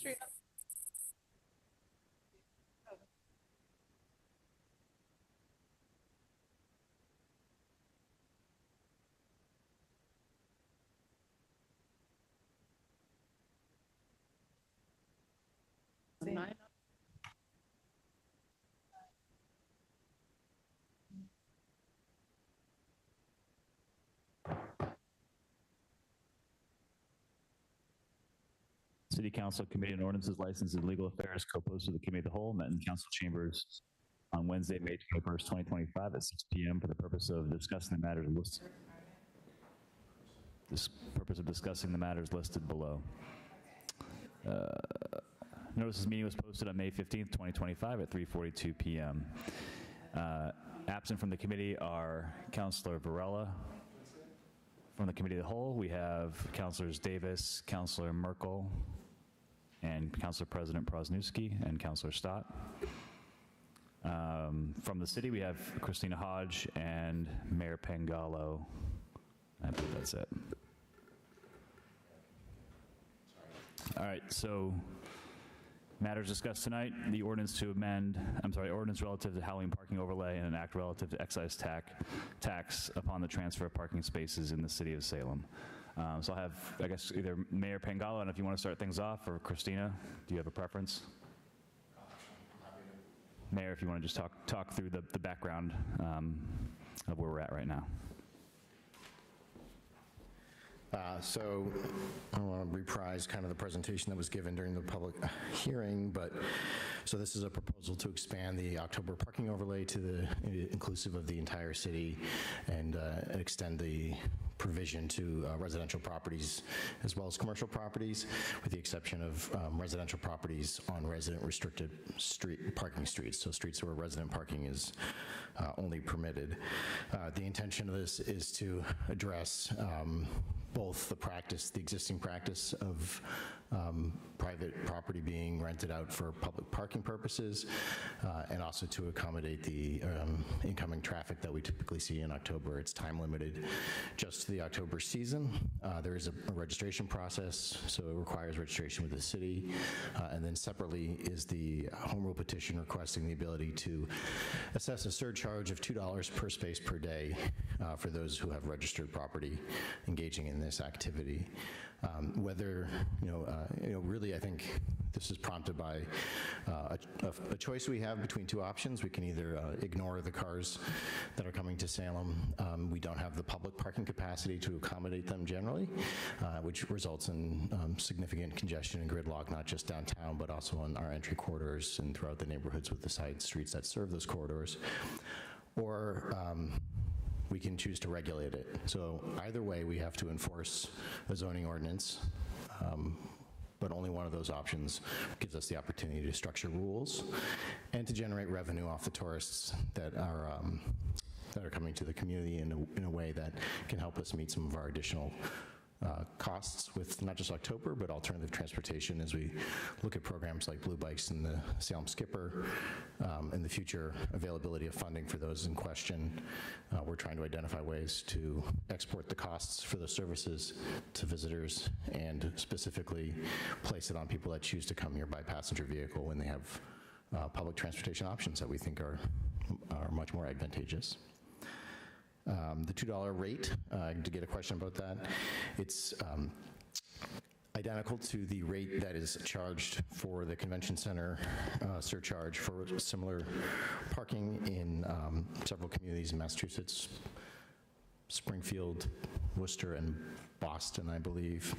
Street. City Council Committee on Ordinances, Licenses, and Legal Affairs, co-posted the Committee of the Whole, met in council chambers on Wednesday, May 21st, 2025 at 6 p.m. for the purpose of discussing the matters listed. Below. Notice this meeting was posted on May 15th, 2025 at 3:42 p.m. Absent from the committee are Councilor Varela. From the Committee of the Whole, we have Councilors Davis, Councilor Merkel, and Councilor President Prosnewski, and Councilor Stott. From the city, we have Christina Hodge and Mayor Pangalo. I believe that's it. All right, so matters discussed tonight, the ordinance relative to Halloween parking overlay and an act relative to excise tax upon the transfer of parking spaces in the city of Salem. So I'll have, I guess, either Mayor Pangalo, and if you want to start things off, or Christina, do you have a preference? Mayor, if you want to just talk through the background of where we're at right now. So I don't want to reprise kind of the presentation that was given during the public hearing, but so this is a proposal to expand the October parking overlay to the inclusive of the entire city and extend the provision to residential properties as well as commercial properties, with the exception of residential properties on resident restricted parking streets, so streets where resident parking is only permitted. The intention of this is to address both the existing practice of private property being rented out for public parking purposes, and also to accommodate the incoming traffic that we typically see in October. It's time limited just to the October season. There is a registration process, so it requires registration with the city, and then separately is the home rule petition requesting the ability to assess a surcharge of $2 per space per day for those who have registered property engaging in this activity. Really, I think this is prompted by a choice we have between two options. We can either ignore the cars that are coming to Salem. We don't have the public parking capacity to accommodate them generally, which results in significant congestion and gridlock, not just downtown, but also on our entry corridors and throughout the neighborhoods with the side streets that serve those corridors. Or we can choose to regulate it. So either way, we have to enforce a zoning ordinance, but only one of those options gives us the opportunity to structure rules and to generate revenue off the tourists that are coming to the community in a way that can help us meet some of our additional costs with not just October, but alternative transportation as we look at programs like Blue Bikes and the Salem Skipper, and the future availability of funding for those in question. We're trying to identify ways to export the costs for those services to visitors and specifically place it on people that choose to come here by passenger vehicle when they have public transportation options that we think are much more advantageous. The $2 rate, to get a question about that, it's identical to the rate that is charged for the convention center surcharge for similar parking in several communities in Massachusetts, Springfield, Worcester, and Boston, I believe.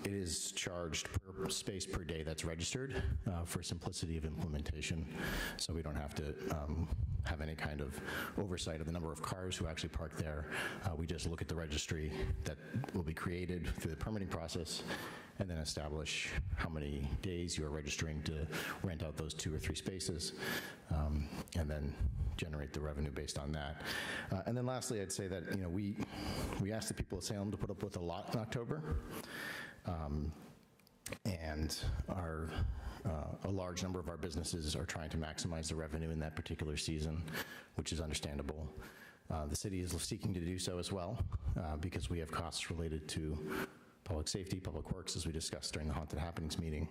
It is charged per space per day that's registered for simplicity of implementation, so we don't have to have any kind of oversight of the number of cars who actually park there. We just look at the registry that will be created through the permitting process and then establish how many days you are registering to rent out those 2 or 3 spaces, and then generate the revenue based on that. And then lastly, I'd say that we asked the people of Salem to put up with a lot in October, and a large number of our businesses are trying to maximize the revenue in that particular season, which is understandable. The city is seeking to do so as well, because we have costs related to public safety, public works, as we discussed during the Haunted Happenings meeting.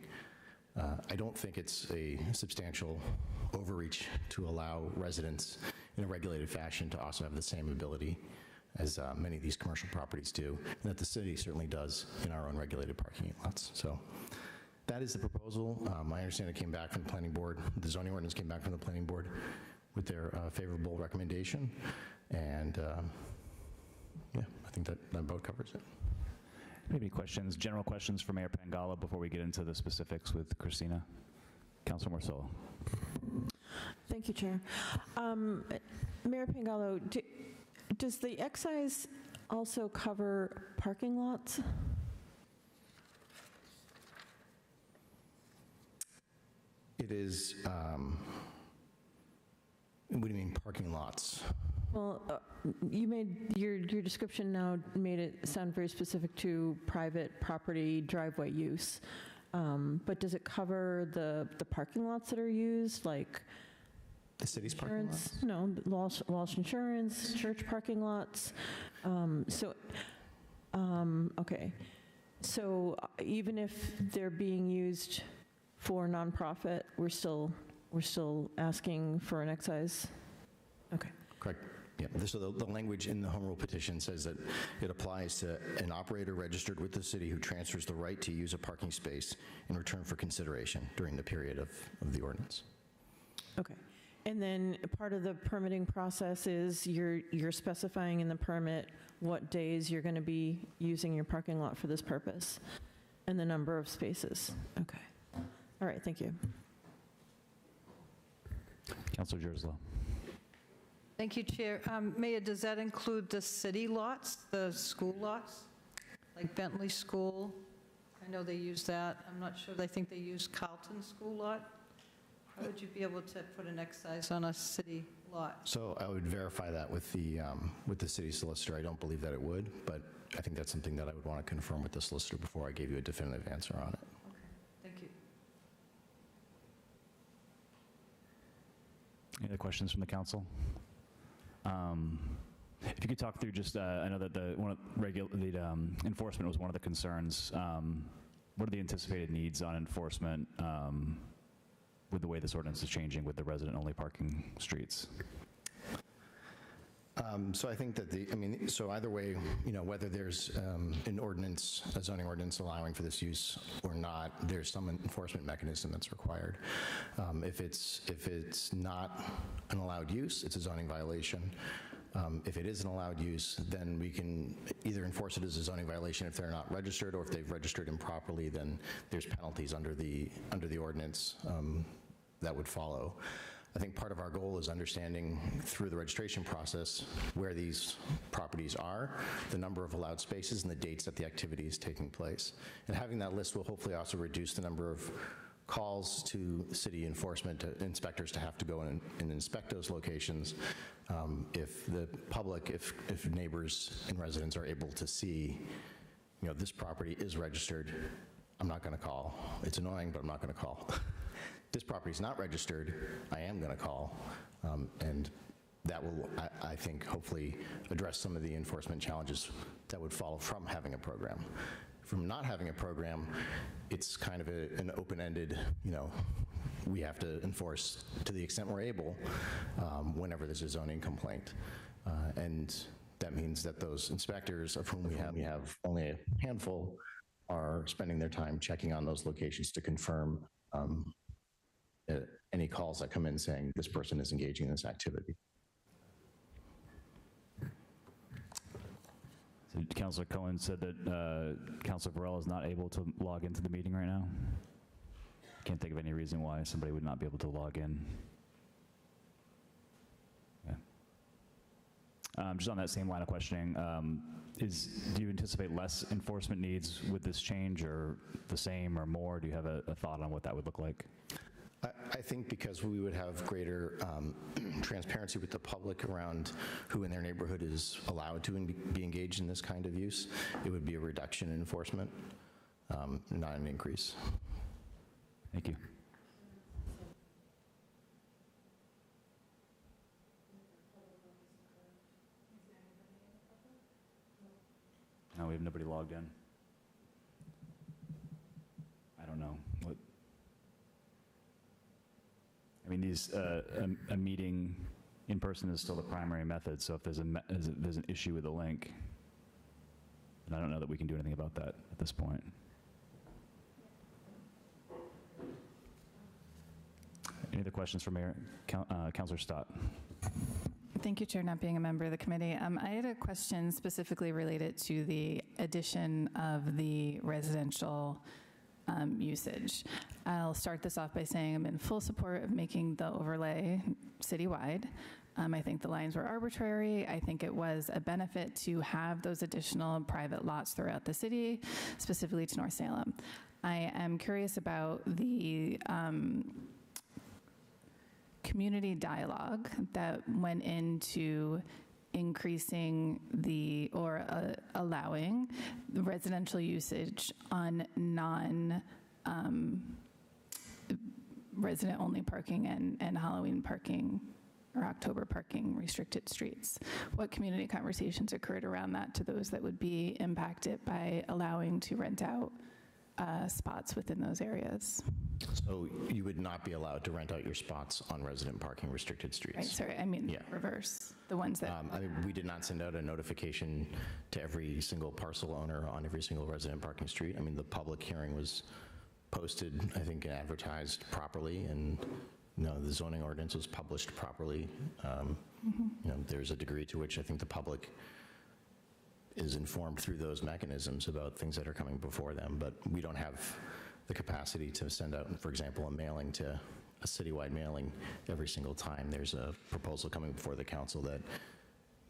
I don't think it's a substantial overreach to allow residents in a regulated fashion to also have the same ability as many of these commercial properties do, and that the city certainly does in our own regulated parking lots. So that is the proposal. I understand it came back from the planning board. The zoning ordinance came back from the planning board with their favorable recommendation, and yeah, I think that vote covers it. Maybe questions, general questions for Mayor Pangala before we get into the specifics with Christina? Councilor Marcelo. Thank you, Chair. Mayor Pangalo, does the excise also cover parking lots? It is, what do you mean parking lots? Well, you made, your description now made it sound very specific to private property driveway use. But does it cover the parking lots that are used, like The city's parking lots? No, Walsh Insurance, church parking lots. Okay. So even if they're being used for nonprofit, we're still asking for an excise? Okay. Correct. Yeah, so the language in the home rule petition says that it applies to an operator registered with the city who transfers the right to use a parking space in return for consideration during the period of the ordinance. Okay. And then part of the permitting process is you're specifying in the permit what days you're going to be using your parking lot for this purpose and the number of spaces. Okay. All right, thank you. Councilor Jerslow. Thank you, Chair. Mayor, does that include the city lots, the school lots, like Bentley School? I know they use that. I'm not sure. I think they use Carlton School lot. How would you be able to put an excise on a city lot? So I would verify that with the city solicitor. I don't believe that it would, but I think that's something that I would want to confirm with the solicitor before I gave you a definitive answer on it. Okay, thank you. Any other questions from the council? If you could talk through just, I know that the enforcement was one of the concerns. What are the anticipated needs on enforcement with the way this ordinance is changing with the resident-only parking streets? So I think that so either way, whether there's an ordinance, a zoning ordinance allowing for this use or not, there's some enforcement mechanism that's required. If it's not an allowed use, it's a zoning violation. If it is an allowed use, then we can either enforce it as a zoning violation if they're not registered, or if they've registered improperly, then there's penalties under the ordinance that would follow. I think part of our goal is understanding through the registration process where these properties are, the number of allowed spaces, and the dates that the activity is taking place. And having that list will hopefully also reduce the number of calls to city enforcement inspectors to have to go in and inspect those locations. If the public, if neighbors and residents are able to see, this property is registered, I'm not going to call. It's annoying, but I'm not going to call. This property is not registered, I am going to call, and that will, I think, hopefully address some of the enforcement challenges that would follow from having a program. From not having a program, it's kind of an open-ended, we have to enforce to the extent we're able whenever there's a zoning complaint. And that means that those inspectors, of whom we have only a handful, are spending their time checking on those locations to confirm any calls that come in saying this person is engaging in this activity. So Councilor Cohen said that Councilor Varela is not able to log into the meeting right now. Can't think of any reason why somebody would not be able to log in. Yeah. Just on that same line of questioning, do you anticipate less enforcement needs with this change, or the same or more? Do you have a thought on what that would look like? I think because we would have greater transparency with the public around who in their neighborhood is allowed to be engaged in this kind of use, it would be a reduction in enforcement, not an increase. Thank you. No, we have nobody logged in. don't know. What? I mean, a meeting in person is still the primary method, so if there's an issue with the link, and I don't know that we can do anything about that at this point. Any other questions for Mayor? Councilor Stott. Thank you, Chair, not being a member of the committee. I had a question specifically related to the addition of the residential usage. I'll start this off by saying I'm in full support of making the overlay citywide. I think the lines were arbitrary. I think it was a benefit to have those additional private lots throughout the city, specifically to North Salem. I am curious about the community dialogue that went into increasing allowing the residential usage on resident only parking and Halloween parking or October parking restricted streets. What community conversations occurred around that to those that would be impacted by allowing to rent out spots within those areas? So you would not be allowed to rent out your spots on resident parking restricted streets? Right, sorry, I mean reverse, the ones that... I mean, we did not send out a notification to every single parcel owner on every single resident parking street. I mean, the public hearing was posted, I think, and advertised properly, and the zoning ordinance was published properly. There's a degree to which I think the public is informed through those mechanisms about things that are coming before them, but we don't have the capacity to send out, for example, a citywide mailing every single time there's a proposal coming before the council that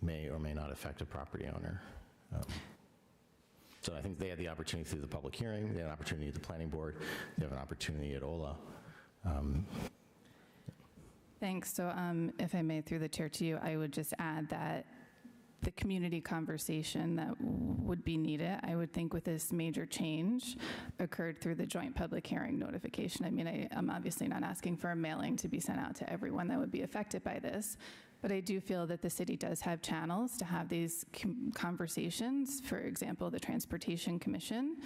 may or may not affect a property owner. So I think they had the opportunity through the public hearing, they had an opportunity at the planning board, they have an opportunity at OLA. Thanks. So if I may, through the chair to you, I would just add that the community conversation that would be needed, I would think with this major change, occurred through the joint public hearing notification. I mean, I'm obviously not asking for a mailing to be sent out to everyone that would be affected by this, but I do feel that the city does have channels to have these conversations. For example, the Transportation Commission.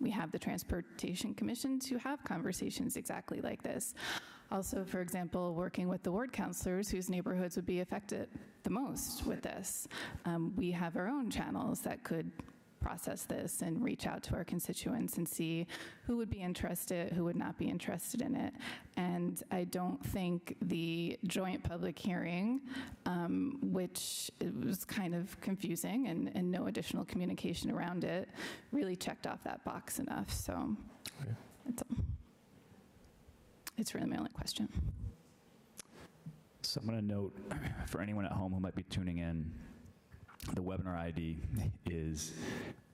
We have the Transportation Commission to have conversations exactly like this. Also, for example, working with the ward councilors whose neighborhoods would be affected the most with this. We have our own channels that could process this and reach out to our constituents and see who would be interested, who would not be interested in it. And I don't think the joint public hearing, which it was kind of confusing and no additional communication around it, really checked off that box enough. So it's really my only question. So I'm going to note for anyone at home who might be tuning in, the webinar ID is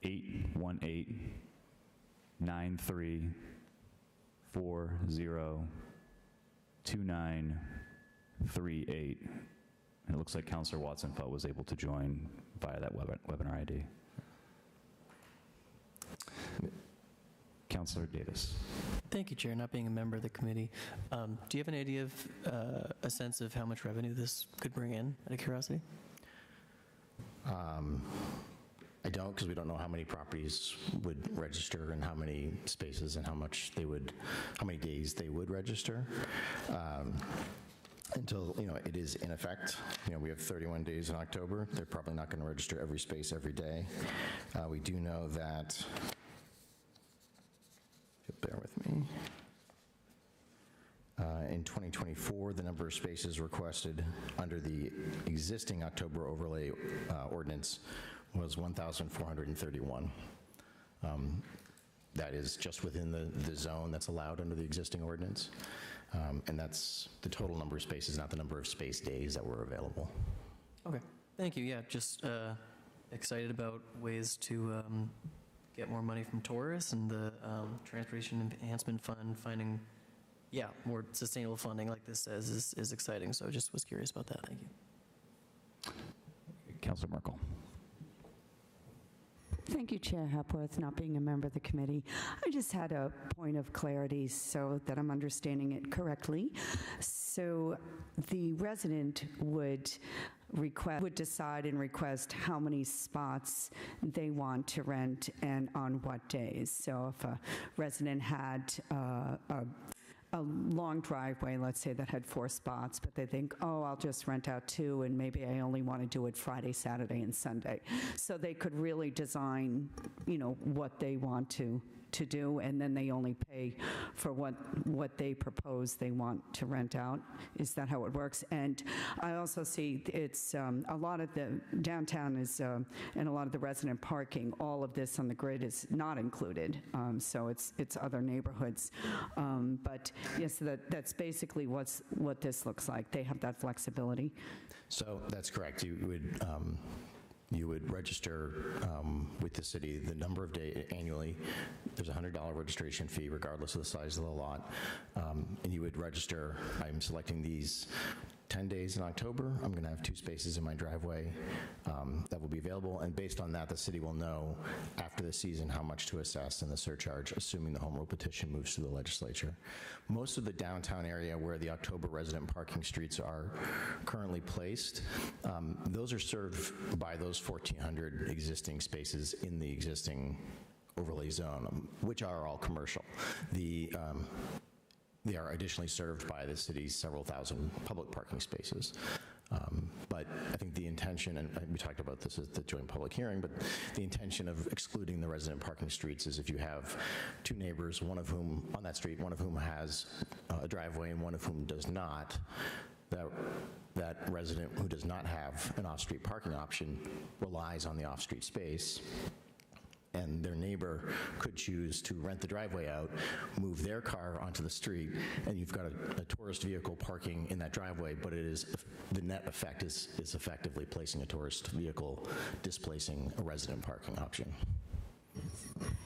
818-9340-2938. And it looks like Councilor Watson-Felt was able to join via that webinar ID. Councilor Davis. Thank you, Chair. Not being a member of the committee, do you have an idea of a sense of how much revenue this could bring in, out of curiosity? I don't, because we don't know how many properties would register and how many spaces and how many days they would register. Until, it is in effect. We have 31 days in October. They're probably not going to register every space every day. We do know that, bear with me, in 2024, the number of spaces requested under the existing October overlay ordinance was 1,431. That is just within the zone that's allowed under the existing ordinance. And that's the total number of spaces, not the number of space days that were available. Okay, thank you. Yeah, just excited about ways to get more money from tourists, and the Transportation Enhancement Fund finding, more sustainable funding like this says is exciting. So I just was curious about that. Thank you. Councilor Merkel. Thank you, Chair Hepworth, not being a member of the committee. I just had a point of clarity so that I'm understanding it correctly. So the resident would would decide and request how many spots they want to rent and on what days. So if a resident had a long driveway, let's say, that had 4 spots, but they think, oh, I'll just rent out 2, and maybe I only want to do it Friday, Saturday, and Sunday. So they could really design, what they want to do, and then they only pay for what they propose they want to rent out. Is that how it works? And I also see it's a lot of the downtown is, and a lot of the resident parking, all of this on the grid is not included. So it's other neighborhoods. But yes, that's basically what this looks like. They have that flexibility. So that's correct. You would register with the city the number of days annually. There's a $100 registration fee regardless of the size of the lot. And you would register, I'm selecting these 10 days in October. I'm going to have 2 spaces in my driveway that will be available. And based on that, the city will know after the season how much to assess and the surcharge, assuming the home rule petition moves to the legislature. Most of the downtown area where the October resident parking streets are currently placed, those are served by those 1,400 existing spaces in the existing overlay zone, which are all commercial. They are additionally served by the city's several thousand public parking spaces. But I think the intention, and we talked about this at the joint public hearing, but the intention of excluding the resident parking streets is if you have 2 neighbors, one of whom on that street, one of whom has a driveway and one of whom does not, that resident who does not have an off-street parking option relies on the off-street space, and their neighbor could choose to rent the driveway out, move their car onto the street, and you've got a tourist vehicle parking in that driveway, but it is, the net effect is effectively placing a tourist vehicle displacing a resident parking option.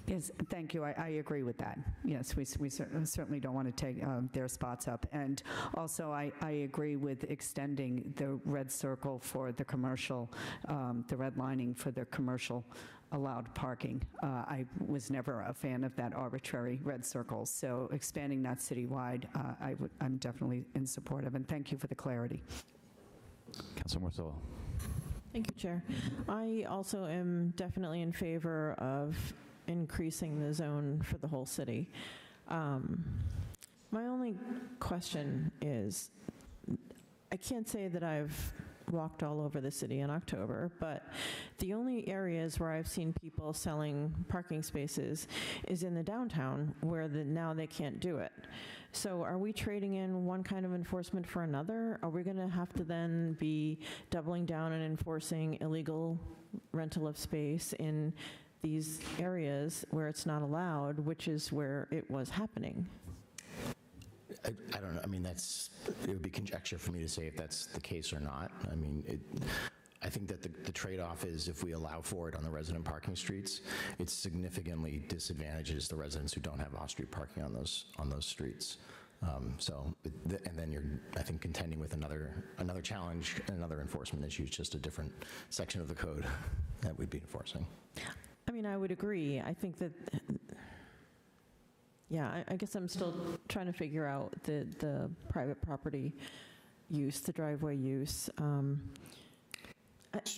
Yes, thank you. I agree with that. Yes, we certainly don't want to take their spots up. And also, I agree with extending the red circle for the commercial, the red lining for the commercial allowed parking. I was never a fan of that arbitrary red circle, so expanding that citywide, I'm definitely in support of, and thank you for the clarity. Councilor Morsillo. Thank you, Chair. I also am definitely in favor of increasing the zone for the whole city. My only question is, I can't say that I've walked all over the city in October, but the only areas where I've seen people selling parking spaces is in the downtown, where now they can't do it. So are we trading in one kind of enforcement for another? Are we going to have to then be doubling down and enforcing illegal rental of space in these areas where it's not allowed, which is where it was happening? I don't know. I mean, it would be conjecture for me to say if that's the case or not. I mean, I think that the trade-off is if we allow for it on the resident parking streets, it significantly disadvantages the residents who don't have off-street parking on those streets. And then you're, I think, contending with another challenge, another enforcement issue, just a different section of the code that we'd be enforcing. I mean, I would agree. I think that, yeah, I guess I'm still trying to figure out the private property use, the driveway use.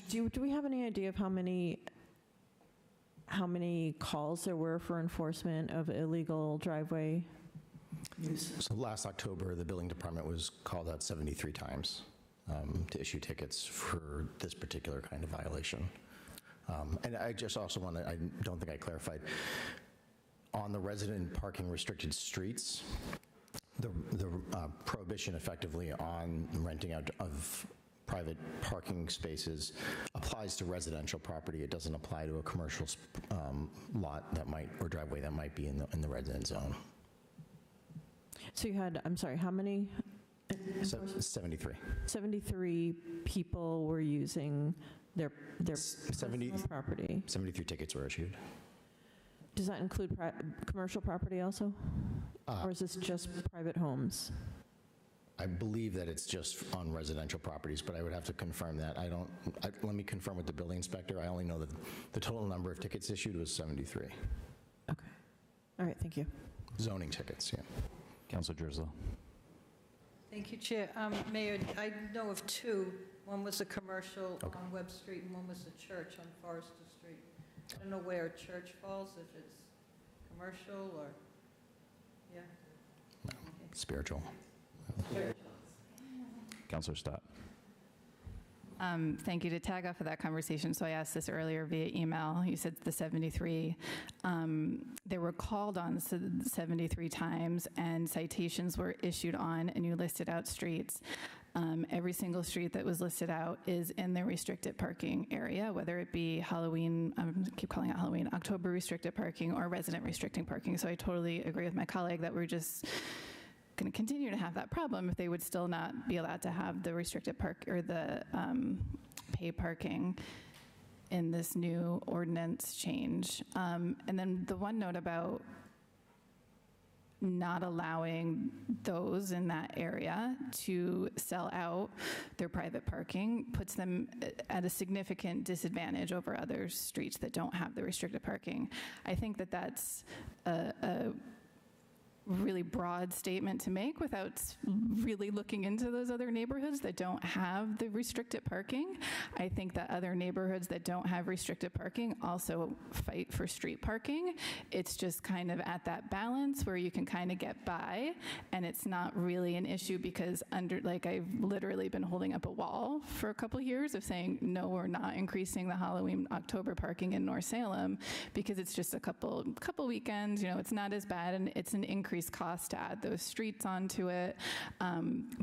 Do we have any idea of how many calls there were for enforcement of illegal driveway use? So last October, the building department was called out 73 times to issue tickets for this particular kind of violation. And I just also want to, I don't think I clarified, on the resident parking restricted streets, the prohibition effectively on renting out of private parking spaces applies to residential property. It doesn't apply to a commercial lot that might, or driveway that might be in the resident zone. So you had, I'm sorry, how many? 73. 73 people were using their 70 personal property. 73 tickets were issued. Does that include commercial property also? Or is this just private homes? I believe that it's just on residential properties, but I would have to confirm that. Let me confirm with the building inspector. I only know that the total number of tickets issued was 73. Okay. All right, thank you. Zoning tickets, yeah. Councilor Jerslow. Thank you, Chair. Mayor, I know of two. One was a commercial on Webb Street, and one was a church on Forrester Street. I don't know where a church falls, if it's commercial or, yeah. Spiritual. Councilor Stott. Thank you. To tag off of that conversation, so I asked this earlier via email. You said the 73. They were called on 73 times, and citations were issued on, and you listed out streets. Every single street that was listed out is in the restricted parking area, whether it be Halloween, I keep calling it Halloween, October restricted parking or resident restricting parking. So I totally agree with my colleague that we're just going to continue to have that problem if they would still not be allowed to have the restricted park or the pay parking in this new ordinance change. And then the one note about not allowing those in that area to sell out their private parking puts them at a significant disadvantage over other streets that don't have the restricted parking. I think that that's a really broad statement to make without really looking into those other neighborhoods that don't have the restricted parking. I think that other neighborhoods that don't have restricted parking also fight for street parking. It's just kind of at that balance where you can kind of get by, and it's not really an issue because I've literally been holding up a wall for a couple years of saying, no, we're not increasing the Halloween October parking in North Salem because it's just a couple weekends, it's not as bad, and it's an increased cost to add those streets onto it.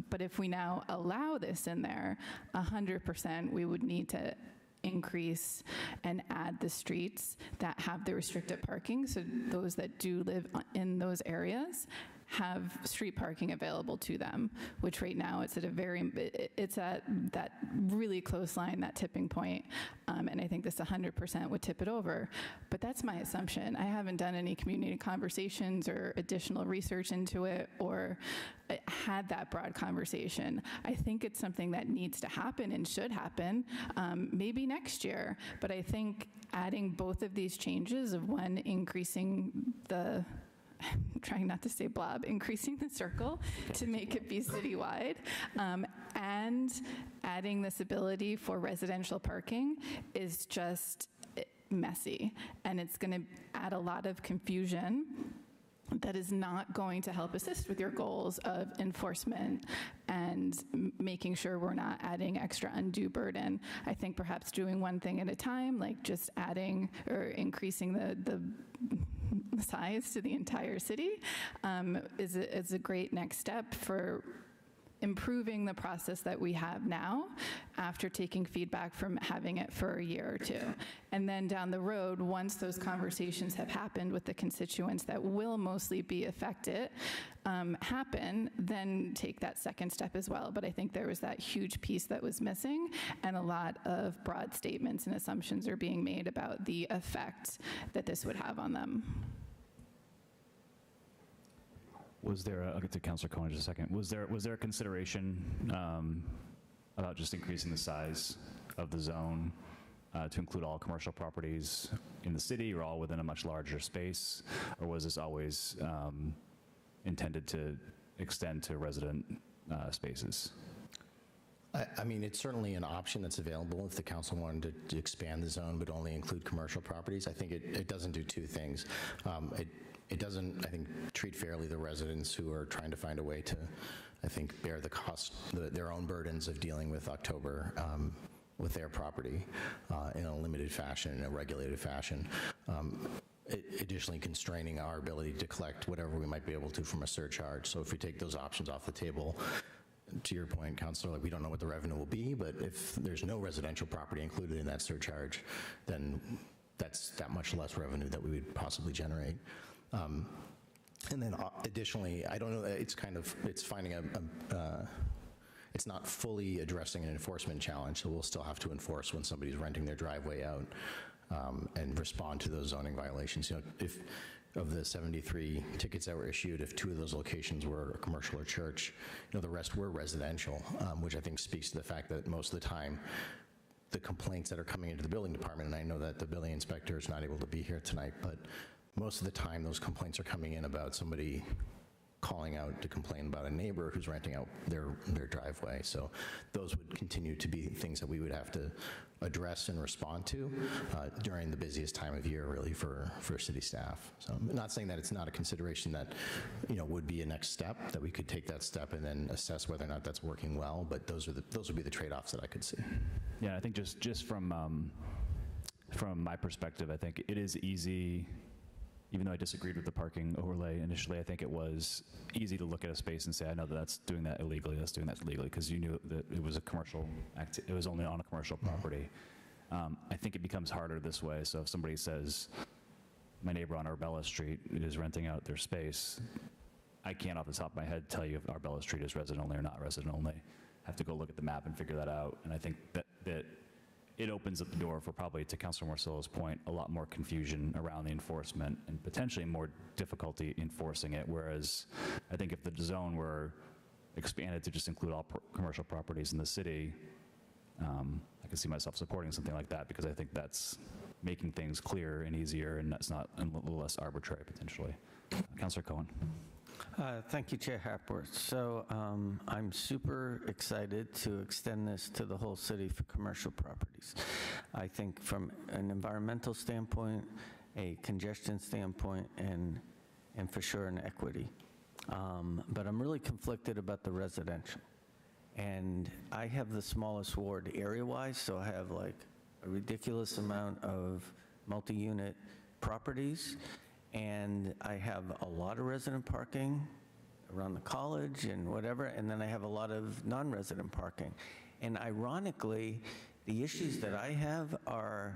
But if we now allow this in there, 100% we would need to increase and add the streets that have the restricted parking, so those that do live in those areas have street parking available to them, which right now it's at that really close line, that tipping point, and I think this 100% would tip it over. But that's my assumption. I haven't done any community conversations or additional research into it or had that broad conversation. I think it's something that needs to happen and should happen, maybe next year, but I think adding both of these changes of one, increasing the trying not to say blob, increasing the circle to make it be citywide, and adding this ability for residential parking is just messy, and it's going to add a lot of confusion that is not going to help assist with your goals of enforcement and making sure we're not adding extra undue burden. I think perhaps doing one thing at a time, like just adding or increasing the size to the entire city is a great next step for improving the process that we have now after taking feedback from having it for a year or two. And then down the road, once those conversations have happened with the constituents that will mostly be affected, happen, then take that second step as well. But I think there was that huge piece that was missing, and a lot of broad statements and assumptions are being made about the effect that this would have on them. Was there, I'll get to Councilor Cohen in just a second. Was there a consideration about just increasing the size of the zone to include all commercial properties in the city or all within a much larger space? Or was this always intended to extend to resident spaces? I mean, it's certainly an option that's available if the council wanted to expand the zone but only include commercial properties. I think it doesn't do two things. It doesn't, I think, treat fairly the residents who are trying to find a way to, I think, bear the cost, their own burdens of dealing with October with their property in a limited fashion, in a regulated fashion. Additionally, constraining our ability to collect whatever we might be able to from a surcharge. So if we take those options off the table, to your point, Councilor, we don't know what the revenue will be, but if there's no residential property included in that surcharge, then that's that much less revenue that we would possibly generate. And then additionally, I don't know, it's finding it's not fully addressing an enforcement challenge, so we'll still have to enforce when somebody's renting their driveway out and respond to those zoning violations. If of the 73 tickets that were issued, if 2 of those locations were a commercial or church, the rest were residential, which I think speaks to the fact that most of the time, the complaints that are coming into the building department, and I know that the building inspector is not able to be here tonight, but most of the time those complaints are coming in about somebody calling out to complain about a neighbor who's renting out their driveway. So those would continue to be things that we would have to address and respond to during the busiest time of year, really, for city staff. So I'm not saying that it's not a consideration that, would be a next step, that we could take that step and then assess whether or not that's working well, but those would be the trade-offs that I could see. Yeah, I think just from my perspective, I think it is easy, even though I disagreed with the parking overlay initially, I think it was easy to look at a space and say, I know that that's doing that illegally, that's doing that illegally, because you knew that it was a commercial, it was only on a commercial property. I think it becomes harder this way. So if somebody says, my neighbor on Arbella Street is renting out their space, I can't off the top of my head tell you if Arbella Street is resident only or not resident only. I have to go look at the map and figure that out. And I think that it opens up the door for, probably to Councilor Morsillo's point, a lot more confusion around the enforcement and potentially more difficulty enforcing it. Whereas I think if the zone were expanded to just include all commercial properties in the city, I can see myself supporting something like that, because I think that's making things clearer and easier, and that's not a little less arbitrary potentially. Councilor Cohen. Thank you, Chair Hapworth. So I'm super excited to extend this to the whole city for commercial properties. I think from an environmental standpoint, a congestion standpoint, and for sure an equity. But I'm really conflicted about the residential. And I have the smallest ward area-wise, so I have like a ridiculous amount of multi-unit properties. And I have a lot of resident parking around the college and whatever, and then I have a lot of non-resident parking. And ironically, the issues that I have are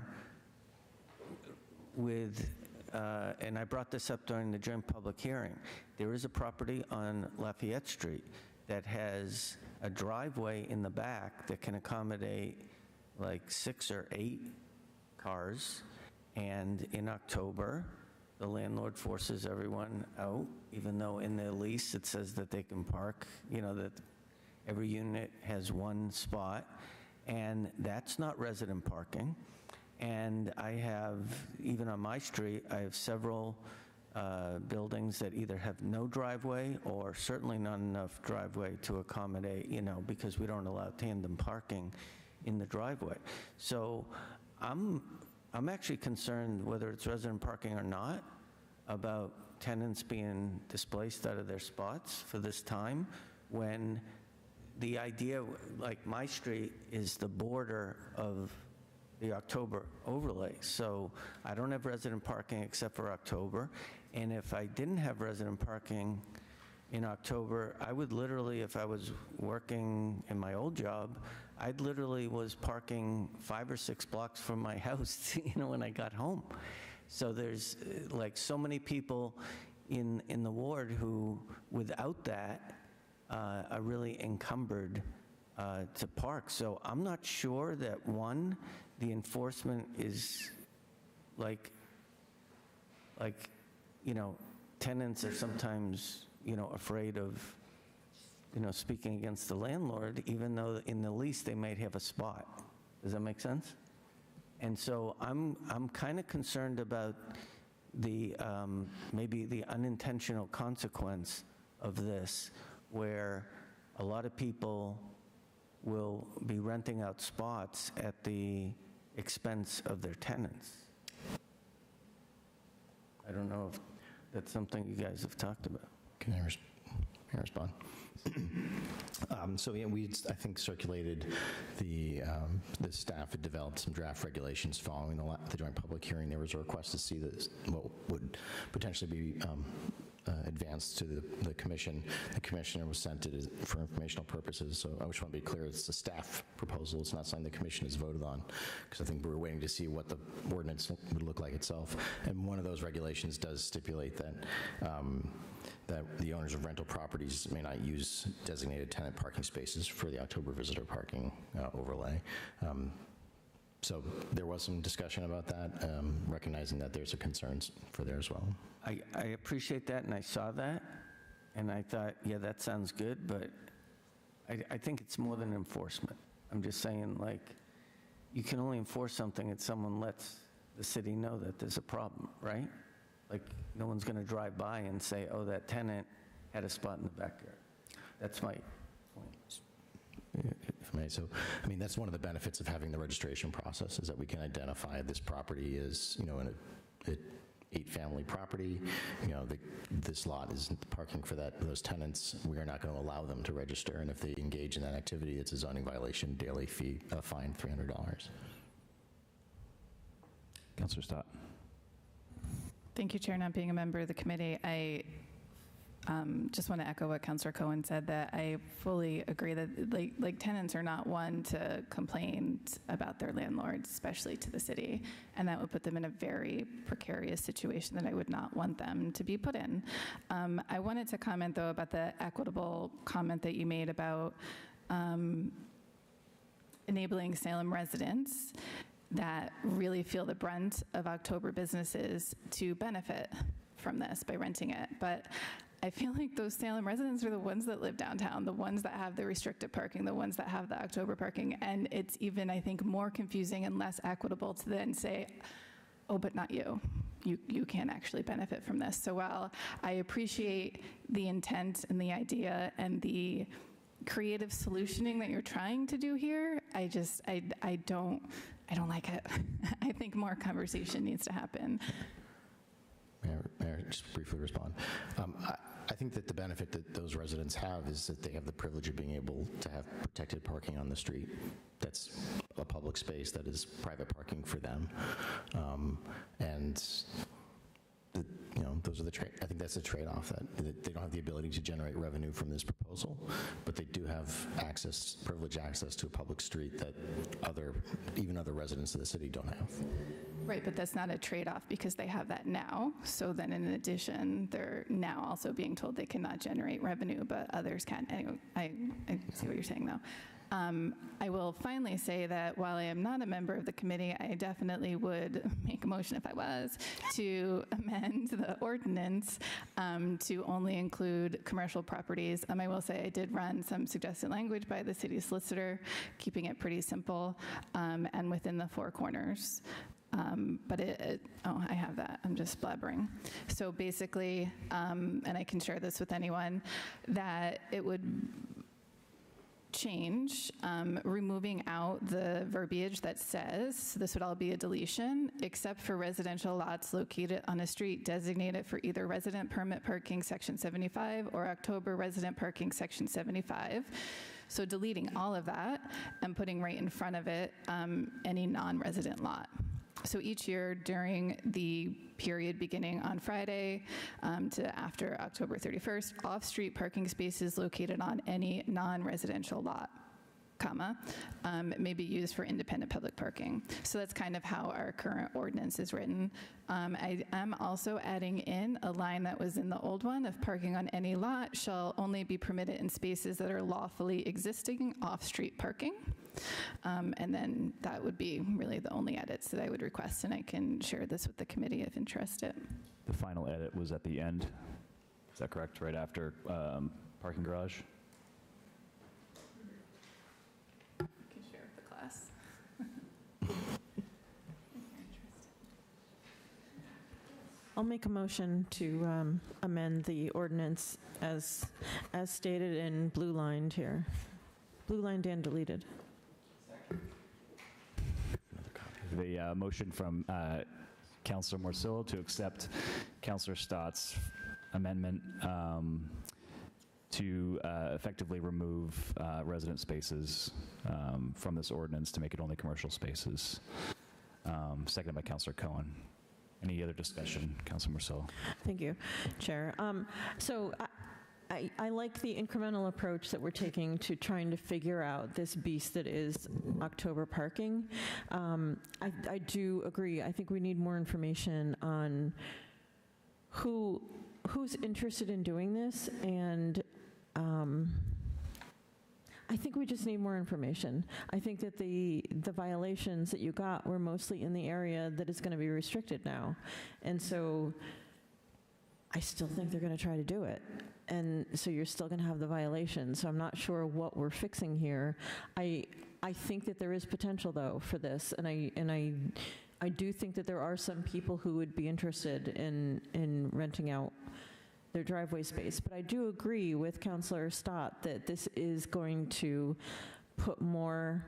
with, and I brought this up during the joint public hearing, there is a property on Lafayette Street that has a driveway in the back that can accommodate like 6 or 8 cars, and in October, the landlord forces everyone out, even though in the lease it says that they can park, that every unit has one spot, and that's not resident parking. And I have, even on my street, I have several buildings that either have no driveway or certainly not enough driveway to accommodate, because we don't allow tandem parking in the driveway. So I'm actually concerned, whether it's resident parking or not, about tenants being displaced out of their spots for this time, when the idea, like my street, is the border of the October overlay. So I don't have resident parking except for October. And if I didn't have resident parking in October, I would literally, if I was working in my old job, I'd literally was parking 5 or 6 blocks from my house, when I got home. So there's like so many people in the ward who, without that, are really encumbered to park. So I'm not sure that, one, the enforcement is like tenants are sometimes, afraid of, speaking against the landlord, even though in the lease they might have a spot. Does that make sense? And so I'm kind of concerned about the, maybe the unintentional consequence of this, where a lot of people will be renting out spots at the expense of their tenants. I don't know if that's something you guys have talked about. Can I respond? So yeah, I think circulated the staff had developed some draft regulations following the joint public hearing. There was a request to see what would potentially be advanced to the commission. The commissioner was sent it for informational purposes. So I just want to be clear, it's a staff proposal. It's not something the commission has voted on, because I think we're waiting to see what the ordinance would look like itself. And one of those regulations does stipulate that that the owners of rental properties may not use designated tenant parking spaces for the October visitor parking overlay. So there was some discussion about that, recognizing that there's a concern for there as well. I appreciate that, and I saw that, and I thought, yeah, that sounds good, but I think it's more than enforcement. I'm just saying, like, you can only enforce something if someone lets the city know that there's a problem, right? Like, no one's going to drive by and say, oh, that tenant had a spot in the backyard. That's my point. If I may, so, I mean, that's one of the benefits of having the registration process, is that we can identify this property is, you know, an 8-family property, you know, this lot is parking for those tenants. We are not going to allow them to register, and if they engage in that activity, it's a zoning violation, daily fee, fine, $300. Councillor Stott. Thank you, Chair. Not being a member of the committee, I just want to echo what Councillor Cohen said, that I fully agree that like tenants are not one to complain about their landlords, especially to the city, and that would put them in a very precarious situation that I would not want them to be put in. I wanted to comment, though, about the equitable comment that you made about enabling Salem residents that really feel the brunt of October businesses to benefit from this by renting it. But I feel like those Salem residents are the ones that live downtown, the ones that have the restricted parking, the ones that have the October parking. And it's even, I think, more confusing and less equitable to then say, oh, but not you. You can't actually benefit from this. So while I appreciate the intent and the idea and the creative solutioning that you're trying to do here, I don't like it. I think more conversation needs to happen. May I just briefly respond? I think that the benefit that those residents have is that they have the privilege of being able to have protected parking on the street. That's a public space that is private parking for them. You know, those are I think that's a trade-off, that they don't have the ability to generate revenue from this proposal, but they do have privileged access to a public street that even other residents of the city don't have. Right, but that's not a trade-off because they have that now. So then in addition, they're now also being told they cannot generate revenue, but others can. Anyway, I see what you're saying, though. I will finally say that while I am not a member of the committee, I definitely would make a motion, if I was, to amend the ordinance to only include commercial properties. I will say I did run some suggested language by the city solicitor, keeping it pretty simple and within the 4 corners. But I have that, I'm just blabbering. So basically, and I can share this with anyone, that it would change, removing out the verbiage that says, this would all be a deletion, except for residential lots located on a street designated for either resident permit parking section 75 or October resident parking section 75. So deleting all of that and putting right in front of it any non-resident lot. So each year during the period beginning on Friday to after October 31st, off-street parking spaces located on any non-residential lot, may be used for independent public parking. So that's kind of how our current ordinance is written. I am also adding in a line that was in the old one of parking on any lot shall only be permitted in spaces that are lawfully existing off-street parking. And then that would be really the only edits that I would request, and I can share this with the committee if interested. The final edit was at the end. Is that correct? Right after parking garage? I can share with the class. I'll make a motion to amend the ordinance as stated in blue-lined here. Blue-lined and deleted. The motion from Councillor Morcillo to accept Councillor Stott's amendment to effectively remove resident spaces from this ordinance to make it only commercial spaces. Seconded by Councillor Cohen. Any other discussion, Councillor Morcillo? Thank you, Chair. So I like the incremental approach that we're taking to trying to figure out this beast that is October parking. I do agree. I think we need more information on who's interested in doing this, and I think we just need more information. I think that the violations that you got were mostly in the area that is going to be restricted now, and so I still think they're going to try to do it. And so you're still going to have the violation. So I'm not sure what we're fixing here. I think that there is potential, though, for this. And I do think that there are some people who would be interested in renting out their driveway space. But I do agree with Councilor Stott that this is going to put more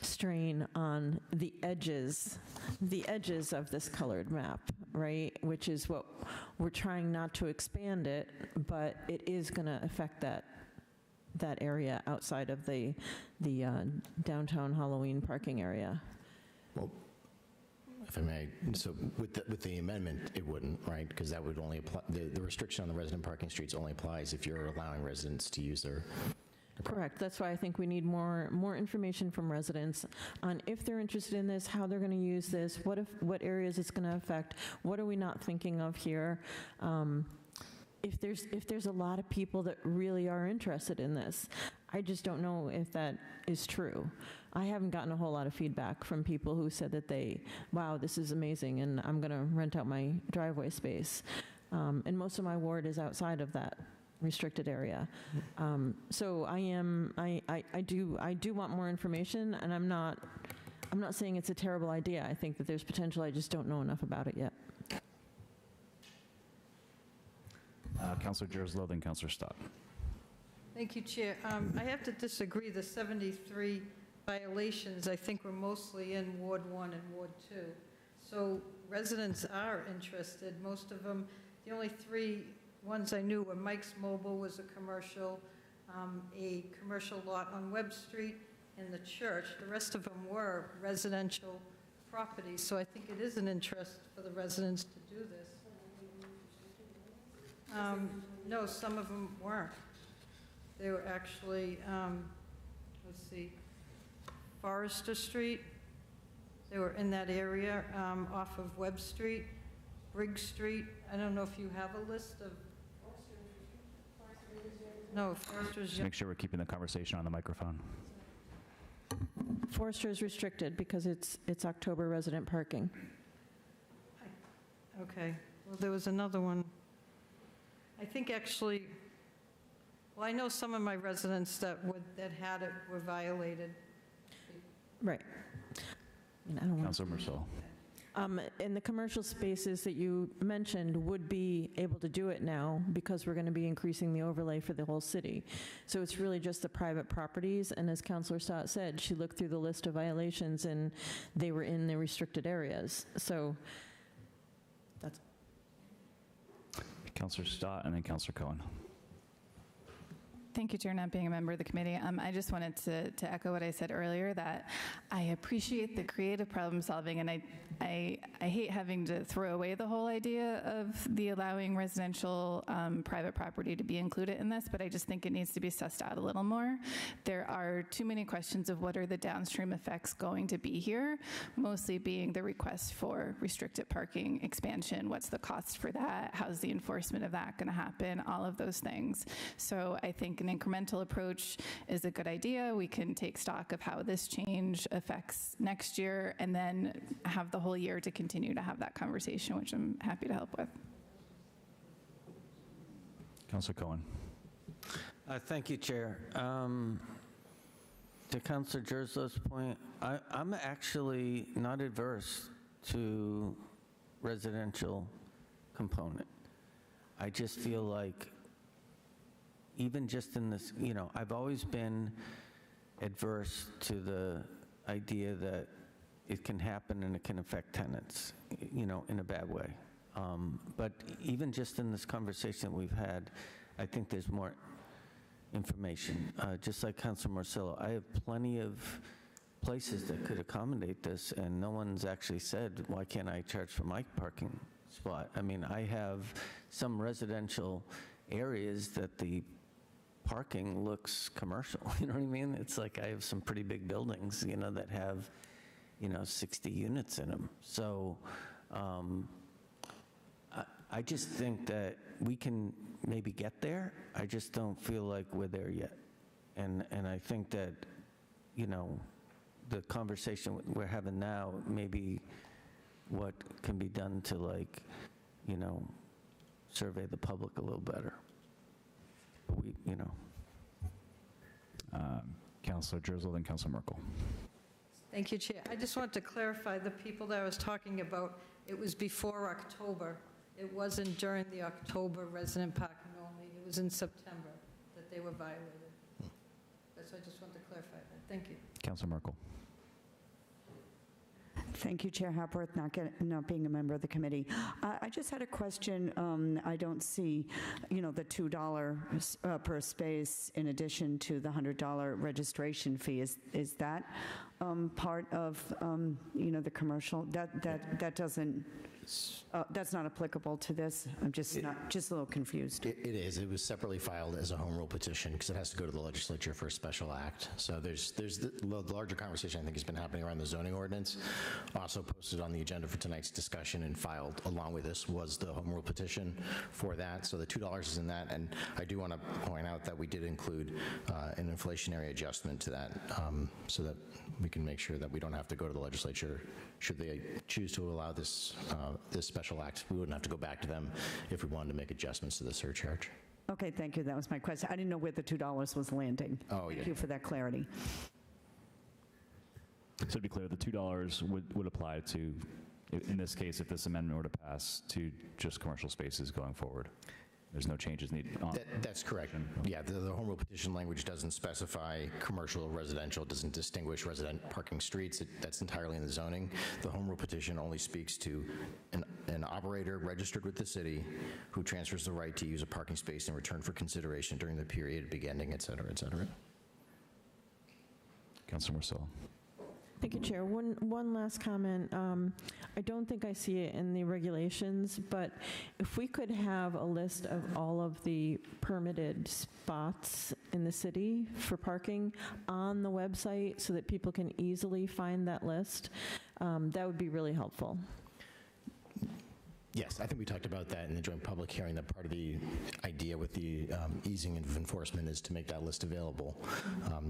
strain on the edges of this colored map, right? Which is what we're trying not to expand it, but it is going to affect that area outside of the downtown Halloween parking area. Well, if I may, so with the amendment, it wouldn't, right? Because that would only apply, the restriction on the resident parking streets only applies if you're allowing residents to use their. Correct. That's why I think we need more information from residents on if they're interested in this, how they're going to use this, what areas it's going to affect, what are we not thinking of here. If there's a lot of people that really are interested in this, I just don't know if that is true. I haven't gotten a whole lot of feedback from people who said that wow, this is amazing, and I'm going to rent out my driveway space. And most of my ward is outside of that restricted area. So I do want more information, and I'm not saying it's a terrible idea. I think that there's potential. I just don't know enough about it yet. Councilor Jerslow, then Councilor Stott. Thank you, Chair. I have to disagree. The 73 violations, I think, were mostly in Ward 1 and Ward 2. So residents are interested. Most of them, the only 3 ones I knew were Mike's Mobile was a commercial lot on Webb Street, and the church. The rest of them were residential properties. So I think it is an interest for the residents to do this. No, some of them weren't. They were actually, let's see, Forrester Street. They were in that area off of Webb Street, Briggs Street. I don't know if you have a list of. No, Forrester's. Just make sure we're keeping the conversation on the microphone. Forester is restricted because it's October resident parking. Okay. Well, there was another one. I think actually, well, I know some of my residents that had it were violated. Right. I don't want. Councilor Marcel. And the commercial spaces that you mentioned would be able to do it now because we're going to be increasing the overlay for the whole city. So it's really just the private properties. And as Councilor Stott said, she looked through the list of violations and they were in the restricted areas. So that's. Councilor Stott and then Councilor Cohen. Thank you, Chair, not being a member of the committee. I just wanted to echo what I said earlier, that I appreciate the creative problem solving, and I hate having to throw away the whole idea of the allowing residential private property to be included in this, but I just think it needs to be sussed out a little more. There are too many questions of what are the downstream effects going to be here, mostly being the request for restricted parking expansion. What's the cost for that? How's the enforcement of that going to happen? All of those things. So I think an incremental approach is a good idea. We can take stock of how this change affects next year and then have the whole year to continue to have that conversation, which I'm happy to help with. Councilor Cohen. Thank you, Chair. To Councilor Jerslow's point, I'm actually not adverse to residential component. I just feel like even just in this, I've always been adverse to the idea that it can happen and it can affect tenants, in a bad way. But even just in this conversation that we've had, I think there's more information. Just like Councilor Marcello, I have plenty of places that could accommodate this, and no one's actually said, why can't I charge for my parking spot? I mean, I have some residential areas that the parking looks commercial, you know what I mean? It's like I have some pretty big buildings, that have, 60 units in them. So I just think that we can maybe get there. I just don't feel like we're there yet. And I think that, the conversation we're having now, maybe what can be done to survey the public a little better. Councilor Jerslow, then Councilor Merkel. Thank you, Chair. I just wanted to clarify the people that I was talking about. It was before October. It wasn't during the October resident parking only, it was in September that they were violated. That's why I just wanted to clarify that. Thank you. Councilor Merkel. Thank you, Chair Hapworth, not being a member of the committee. I just had a question. I don't see, the $2 per space in addition to the $100 registration fee. Is that part of, the commercial? That doesn't, that's not applicable to this? I'm just a little confused. It is. It was separately filed as a home rule petition because it has to go to the legislature for a special act. So there's the larger conversation I think has been happening around the zoning ordinance. Also posted on the agenda for tonight's discussion and filed along with this was the home rule petition for that. So the $2 is in that. And I do want to point out that we did include an inflationary adjustment to that so that we can make sure that we don't have to go to the legislature should they choose to allow this this special act. We wouldn't have to go back to them if we wanted to make adjustments to the surcharge. Okay, thank you. That was my question. I didn't know where the $2 was landing. Oh, yeah. Thank you for that clarity. So to be clear, the $2 would apply to, in this case, if this amendment were to pass, to just commercial spaces going forward. There's no changes needed on. That's correct. Yeah, the home rule petition language doesn't specify commercial or residential, doesn't distinguish resident parking streets. That's entirely in the zoning. The home rule petition only speaks to an operator registered with the city who transfers the right to use a parking space in return for consideration during the period beginning, et cetera, et cetera. Councilor Marcelo. Thank you, Chair. One last comment. I don't think I see it in the regulations, but if we could have a list of all of the permitted spots in the city for parking on the website so that people can easily find that list, that would be really helpful. Yes, I think we talked about that in the joint public hearing, that part of the idea with the easing of enforcement is to make that list available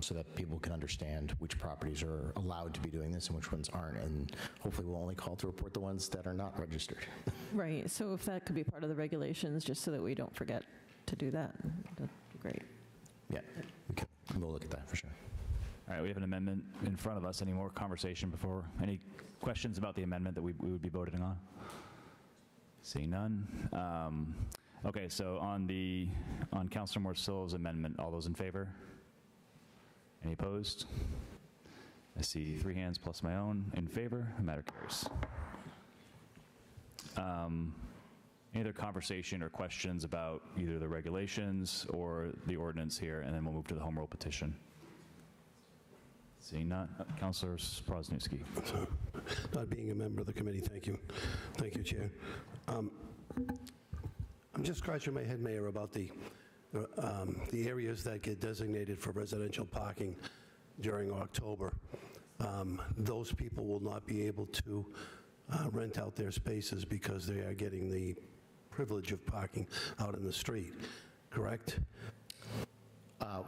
so that people can understand which properties are allowed to be doing this and which ones aren't, and hopefully we'll only call to report the ones that are not registered. Right, so if that could be part of the regulations, just so that we don't forget to do that, that'd be great. Yeah, we'll look at that for sure. All right, we have an amendment in front of us. Any more conversation before? Any questions about the amendment that we would be voting on? Seeing none. Okay, so on Councilor Morsillo's amendment, all those in favor? Any opposed? I see 3 hands plus my own in favor. The matter carries. Any other conversation or questions about either the regulations or the ordinance here, and then we'll move to the home rule petition. Seeing none. Councilor Sprosniewski. Not being a member of the committee, thank you. Thank you, Chair. I'm just scratching my head, Mayor, about the areas that get designated for residential parking during October. Those people will not be able to rent out their spaces because they are getting the privilege of parking out in the street, correct?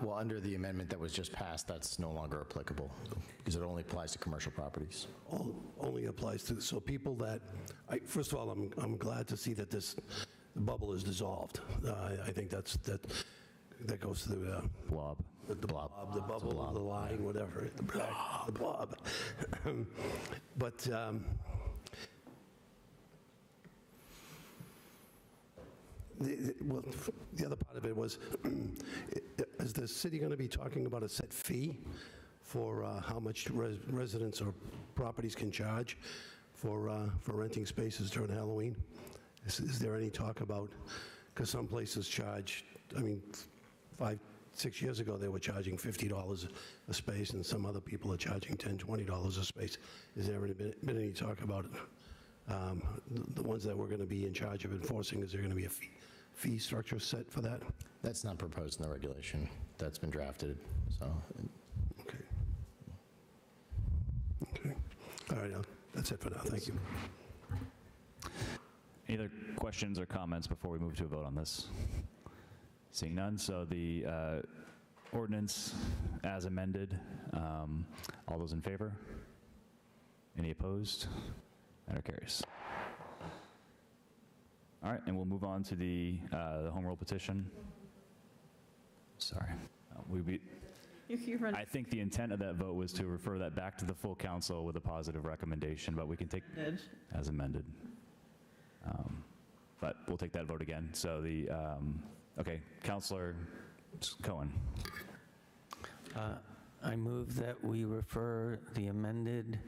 Well, under the amendment that was just passed, that's no longer applicable because it only applies to commercial properties. Only applies to, so people that, first of all, I'm glad to see that this bubble is dissolved. I think that goes to the blob. The bubble, the line, whatever, the blob. But the other part of it was, is the city going to be talking about a set fee for how much residents or properties can charge for renting spaces during Halloween? Is there any talk about, because some places charge, I mean, 5-6 years ago they were charging $50 a space and some other people are charging $10, $20 a space. Has there been any talk about the ones that we're going to be in charge of enforcing? Is there going to be a fee structure set for that? That's not proposed in the regulation. That's been drafted, so. Okay. Okay. All right, that's it for now. Thank you. Any other questions or comments before we move to a vote on this? Seeing none, so the ordinance as amended, all those in favor? Any opposed? Matter carries. All right, and we'll move on to the home rule petition. Sorry. I think the intent of that vote was to refer that back to the full council with a positive recommendation, but we can take as amended. but we'll take that vote again. So okay, Counselor Cohen. I move that we refer the amended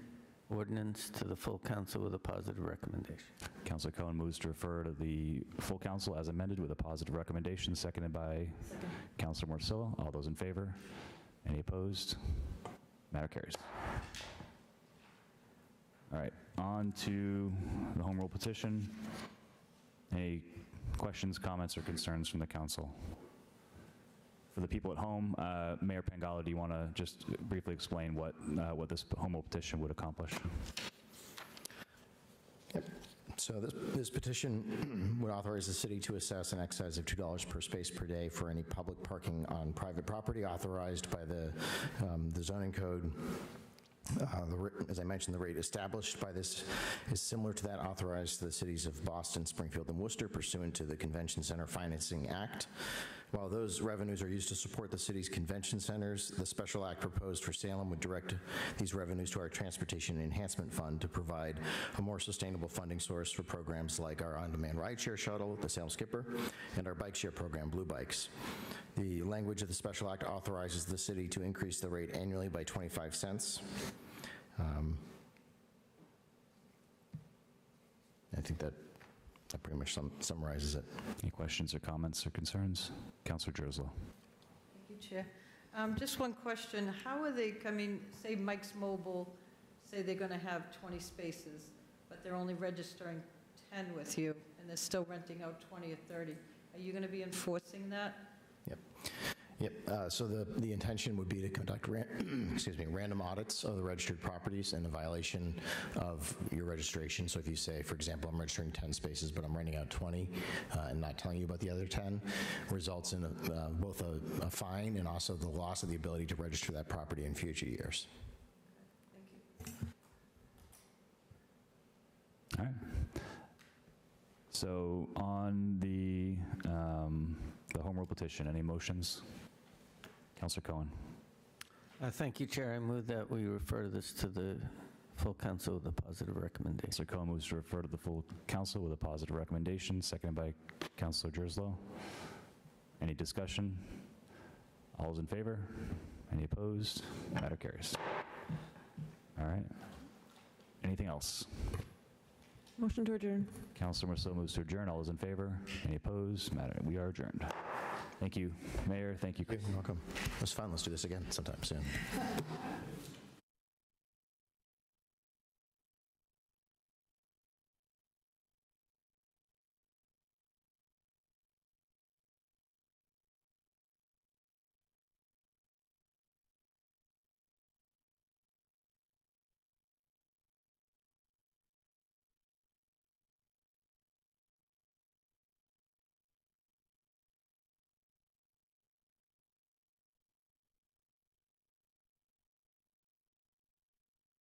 ordinance to the full council with a positive recommendation. Counselor Cohen moves to refer to the full council as amended with a positive recommendation, seconded by Counselor Morcillo. All those in favor? Any opposed? Matter carries. All right, on to the home rule petition. Any questions, comments, or concerns from the council? For the people at home, Mayor Pangala, do you want to just briefly explain what this home rule petition would accomplish? Yep. So this petition would authorize the city to assess an excise of $2 per space per day for any public parking on private property authorized by the zoning code. As I mentioned, the rate established by this is similar to that authorized to the cities of Boston, Springfield, and Worcester pursuant to the Convention Center Financing Act. While those revenues are used to support the city's convention centers, the special act proposed for Salem would direct these revenues to our Transportation Enhancement Fund to provide a more sustainable funding source for programs like our on-demand rideshare shuttle, the Salem Skipper, and our bike share program, Blue Bikes. The language of the special act authorizes the city to increase the rate annually by 25 cents. I think that pretty much summarizes it. Any questions or comments or concerns? Councilor Jerslow. Thank you, Chair. Just one question. How are they, say Mike's Mobile, say they're going to have 20 spaces, but they're only registering 10 with you, and they're still renting out 20 or 30. Are you going to be enforcing that? Yep. So the intention would be to conduct random audits of the registered properties in a violation of your registration. So if you say, for example, I'm registering 10 spaces, but I'm renting out 20 and not telling you about the other 10, results in both a fine and also the loss of the ability to register that property in future years. Thank you. All right. So on the home rule petition, any motions? Councilor Cohen. Thank you, Chair. I move that we refer this to the full council with a positive recommendation. Councilor Cohen moves to refer to the full council with a positive recommendation, seconded by Councilor Jerslow. Any discussion? All those in favor? Any opposed? Matter carries. All right. Anything else? Motion to adjourn. Councilor Morcillo moves to adjourn. All those in favor? Any opposed? We are adjourned. Thank you, Mayor. Thank you. You're welcome. It was fun. Let's do this again sometime soon.